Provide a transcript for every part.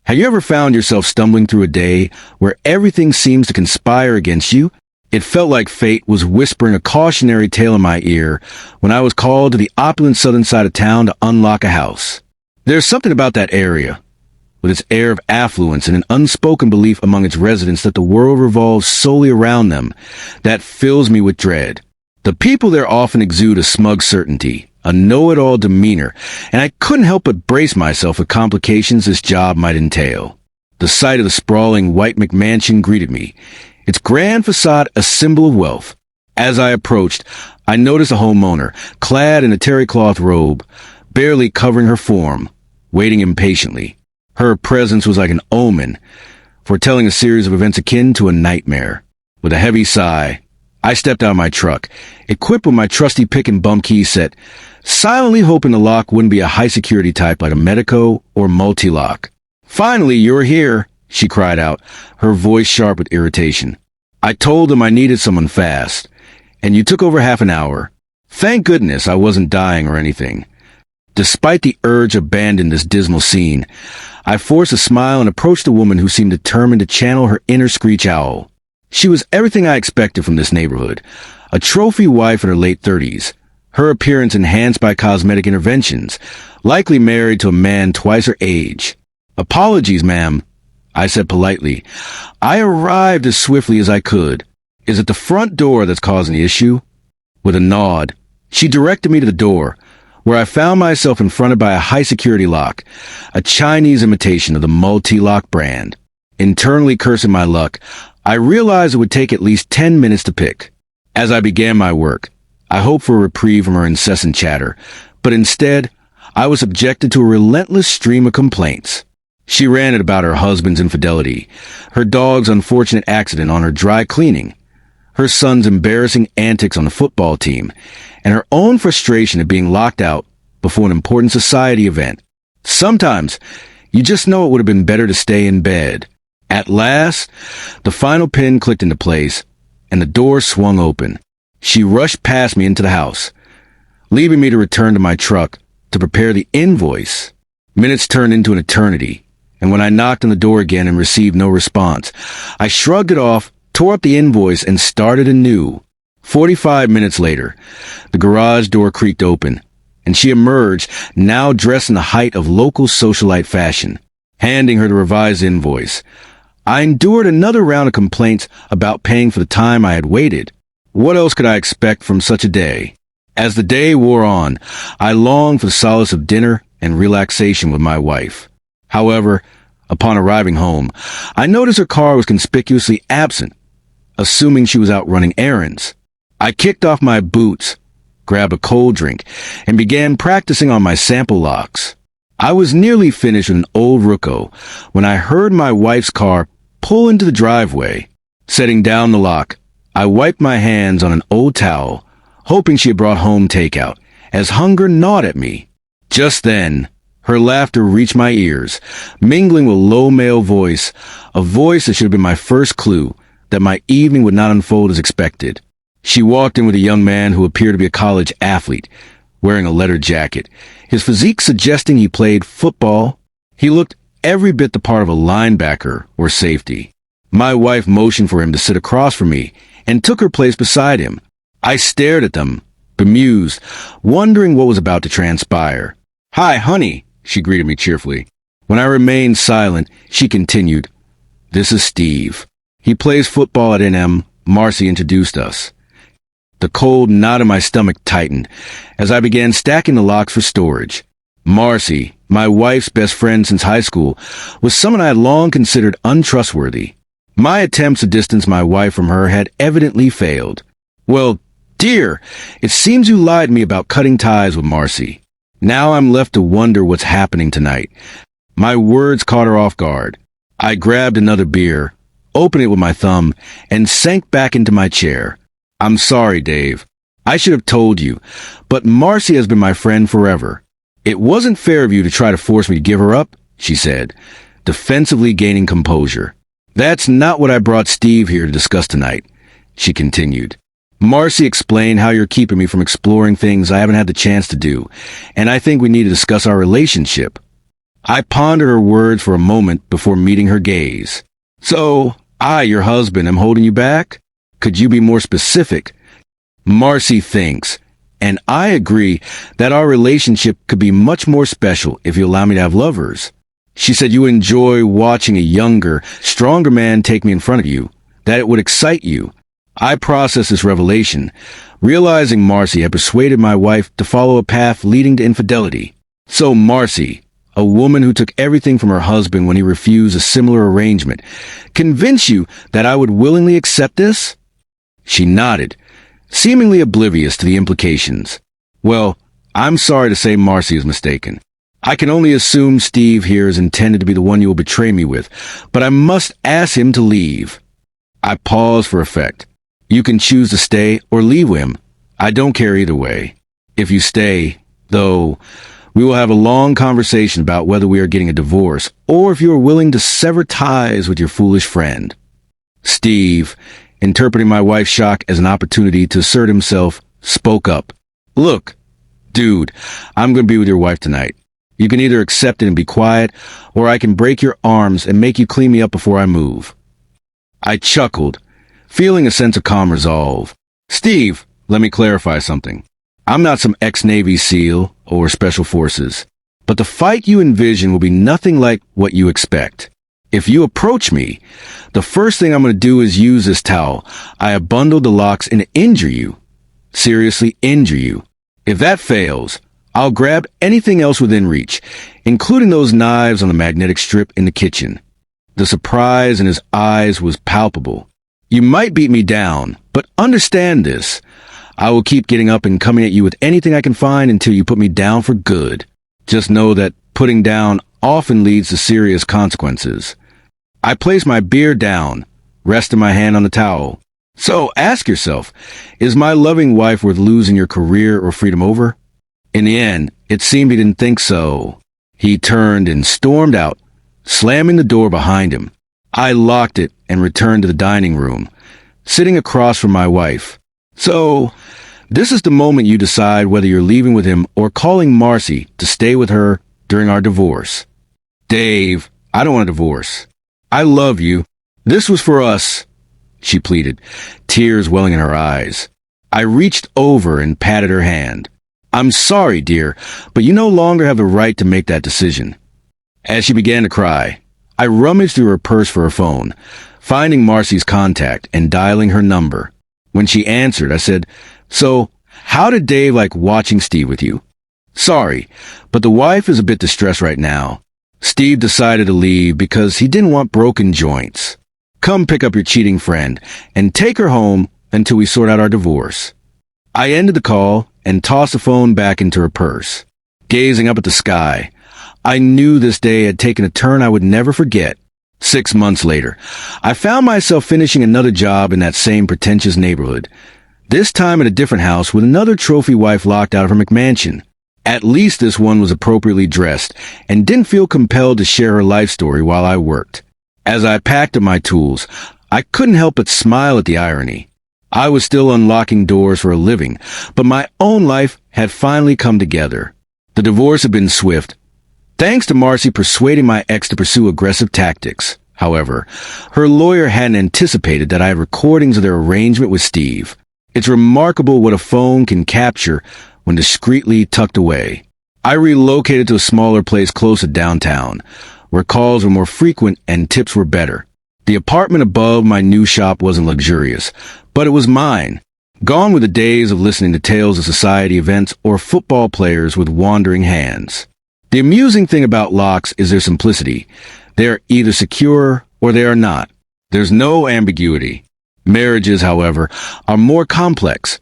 Have you ever found yourself stumbling through a day where everything seems to conspire against you? It felt like fate was whispering a cautionary tale in my ear when I was called to the opulent southern side of town to unlock a house. There's something about that area, with its air of affluence and an unspoken belief among its residents that the world revolves solely around them, that fills me with dread. The people there often exude a smug certainty, a know-it-all demeanor, and I couldn't help but brace myself for complications this job might entail. The sight of the sprawling white McMansion greeted me, its grand facade a symbol of wealth. As I approached, I noticed a homeowner, clad in a terry cloth robe, barely covering her form, waiting impatiently. Her presence was like an omen, foretelling a series of events akin to a nightmare. With a heavy sigh, I stepped out of my truck, equipped with my trusty pick and bump key set, silently hoping the lock wouldn't be a high-security type like a Medico or multi-lock. "Finally, you're here," she cried out, her voice sharp with irritation. "I told them I needed someone fast, and you took over half an hour. Thank goodness I wasn't dying or anything." Despite the urge to abandon this dismal scene, I forced a smile and approached a woman who seemed determined to channel her inner screech owl. She was everything I expected from this neighborhood, a trophy wife in her late 30s, her appearance enhanced by cosmetic interventions, likely married to a man twice her age. "Apologies, ma'am," I said politely. "I arrived as swiftly as I could. Is it the front door that's causing the issue?" With a nod, she directed me to the door, where I found myself confronted by a high-security lock, a Chinese imitation of the multi-lock brand. Internally cursing my luck, I realized it would take at least 10 minutes to pick. As I began my work, I hoped for a reprieve from her incessant chatter, but instead, I was subjected to a relentless stream of complaints. She ranted about her husband's infidelity, her dog's unfortunate accident on her dry cleaning, her son's embarrassing antics on the football team, and her own frustration at being locked out before an important society event. Sometimes, you just know it would have been better to stay in bed. At last, the final pin clicked into place, and the door swung open. She rushed past me into the house, leaving me to return to my truck to prepare the invoice. Minutes turned into an eternity, and when I knocked on the door again and received no response, I shrugged it off, tore up the invoice, and started anew. 45 minutes later, the garage door creaked open, and she emerged, now dressed in the height of local socialite fashion. Handing her the revised invoice, I endured another round of complaints about paying for the time I had waited. What else could I expect from such a day? As the day wore on, I longed for the solace of dinner and relaxation with my wife. However, upon arriving home, I noticed her car was conspicuously absent, assuming she was out running errands. I kicked off my boots, grabbed a cold drink, and began practicing on my sample locks. I was nearly finished with an old Rucco when I heard my wife's car pull into the driveway. Setting down the lock, I wiped my hands on an old towel, hoping she had brought home takeout, as hunger gnawed at me. Just then, her laughter reached my ears, mingling with a low male voice, a voice that should have been my first clue that my evening would not unfold as expected. She walked in with a young man who appeared to be a college athlete, wearing a leather jacket, his physique suggesting he played football. He looked every bit the part of a linebacker or safety. My wife motioned for him to sit across from me and took her place beside him. I stared at them, bemused, wondering what was about to transpire. "Hi, honey," she greeted me cheerfully. When I remained silent, she continued, "This is Steve. He plays football at NM. Marcy introduced us." The cold knot in my stomach tightened as I began stacking the locks for storage. Marcy, my wife's best friend since high school, was someone I had long considered untrustworthy. My attempts to distance my wife from her had evidently failed. "Well, dear, it seems you lied to me about cutting ties with Marcy. Now I'm left to wonder what's happening tonight." My words caught her off guard. I grabbed another beer, opened it with my thumb, and sank back into my chair. "I'm sorry, Dave. I should have told you, but Marcy has been my friend forever. It wasn't fair of you to try to force me to give her up," she said, defensively gaining composure. "That's not what I brought Steve here to discuss tonight," she continued. "Marcy explained how you're keeping me from exploring things I haven't had the chance to do, and I think we need to discuss our relationship." I pondered her words for a moment before meeting her gaze. So, I, your husband, am holding you back? Could you be more specific? Marcy thinks, and I agree, that our relationship could be much more special if you allow me to have lovers. She said you would enjoy watching a younger, stronger man take me in front of you, that it would excite you. I processed this revelation, realizing Marcy had persuaded my wife to follow a path leading to infidelity. So Marcy, a woman who took everything from her husband when he refused a similar arrangement, convinced you that I would willingly accept this? She nodded, seemingly oblivious to the implications. Well, I'm sorry to say Marcy is mistaken. I can only assume Steve here is intended to be the one you will betray me with, but I must ask him to leave. I paused for effect. You can choose to stay or leave him. I don't care either way. If you stay, though, we will have a long conversation about whether we are getting a divorce or if you are willing to sever ties with your foolish friend. Steve, interpreting my wife's shock as an opportunity to assert himself, spoke up. Look, dude, I'm going to be with your wife tonight. You can either accept it and be quiet, or I can break your arms and make you clean me up before I move. I chuckled, feeling a sense of calm resolve. Steve, let me clarify something. I'm not some ex-Navy SEAL or Special Forces, but the fight you envision will be nothing like what you expect. If you approach me, the first thing I'm going to do is use this towel. I have bundled the locks and injure you. Seriously, injure you. If that fails, I'll grab anything else within reach, including those knives on the magnetic strip in the kitchen. The surprise in his eyes was palpable. You might beat me down, but understand this. I will keep getting up and coming at you with anything I can find until you put me down for good. Just know that putting down often leads to serious consequences. I place my beer down, resting my hand on the towel. So ask yourself, is my loving wife worth losing your career or freedom over? In the end, it seemed he didn't think so. He turned and stormed out, slamming the door behind him. I locked it and returned to the dining room, sitting across from my wife. So, this is the moment you decide whether you're leaving with him or calling Marcy to stay with her during our divorce. Dave, I don't want a divorce. I love you. This was for us, she pleaded, tears welling in her eyes. I reached over and patted her hand. I'm sorry, dear, but you no longer have the right to make that decision. As she began to cry, I rummaged through her purse for her phone, finding Marcy's contact and dialing her number. When she answered, I said, So, how did Dave like watching Steve with you? Sorry, but the wife is a bit distressed right now. Steve decided to leave because he didn't want broken joints. Come pick up your cheating friend and take her home until we sort out our divorce. I ended the call and tossed the phone back into her purse. Gazing up at the sky, I knew this day had taken a turn I would never forget. 6 months later, I found myself finishing another job in that same pretentious neighborhood, this time at a different house with another trophy wife locked out of her McMansion. At least this one was appropriately dressed and didn't feel compelled to share her life story while I worked. As I packed up my tools, I couldn't help but smile at the irony. I was still unlocking doors for a living, but my own life had finally come together. The divorce had been swift, thanks to Marcy persuading my ex to pursue aggressive tactics. However, her lawyer hadn't anticipated that I had recordings of their arrangement with Steve. It's remarkable what a phone can capture when discreetly tucked away. I relocated to a smaller place close to downtown, where calls were more frequent and tips were better. The apartment above my new shop wasn't luxurious, but it was mine. Gone were the days of listening to tales of society events or football players with wandering hands. The amusing thing about locks is their simplicity. They are either secure or they are not. There's no ambiguity. Marriages, however, are more complex.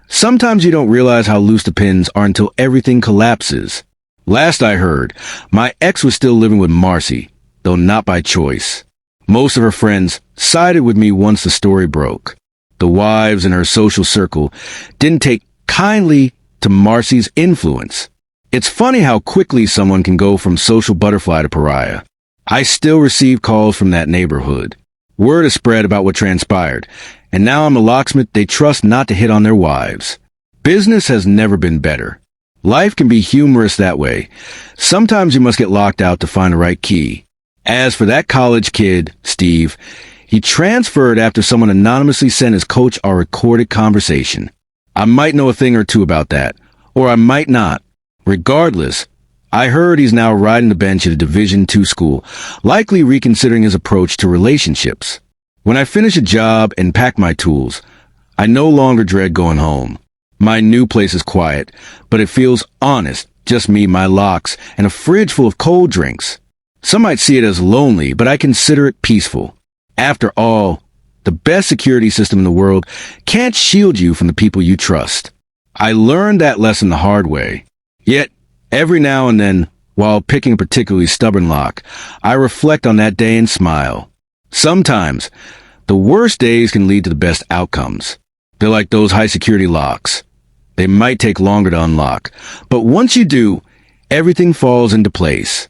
Sometimes you don't realize how loose the pins are until everything collapses. Last I heard, my ex was still living with Marcy, though not by choice. Most of her friends sided with me once the story broke. The wives in her social circle didn't take kindly to Marcy's influence. It's funny how quickly someone can go from social butterfly to pariah. I still receive calls from that neighborhood. Word has spread about what transpired, and now I'm a locksmith they trust not to hit on their wives. Business has never been better. Life can be humorous that way. Sometimes you must get locked out to find the right key. As for that college kid, Steve, he transferred after someone anonymously sent his coach our recorded conversation. I might know a thing or two about that, or I might not. Regardless, I heard he's now riding the bench at a Division II school, likely reconsidering his approach to relationships. When I finish a job and pack my tools, I no longer dread going home. My new place is quiet, but it feels honest, just me, my locks, and a fridge full of cold drinks. Some might see it as lonely, but I consider it peaceful. After all, the best security system in the world can't shield you from the people you trust. I learned that lesson the hard way. Yet, every now and then, while picking a particularly stubborn lock, I reflect on that day and smile. Sometimes, the worst days can lead to the best outcomes. They're like those high-security locks. They might take longer to unlock, but once you do, everything falls into place.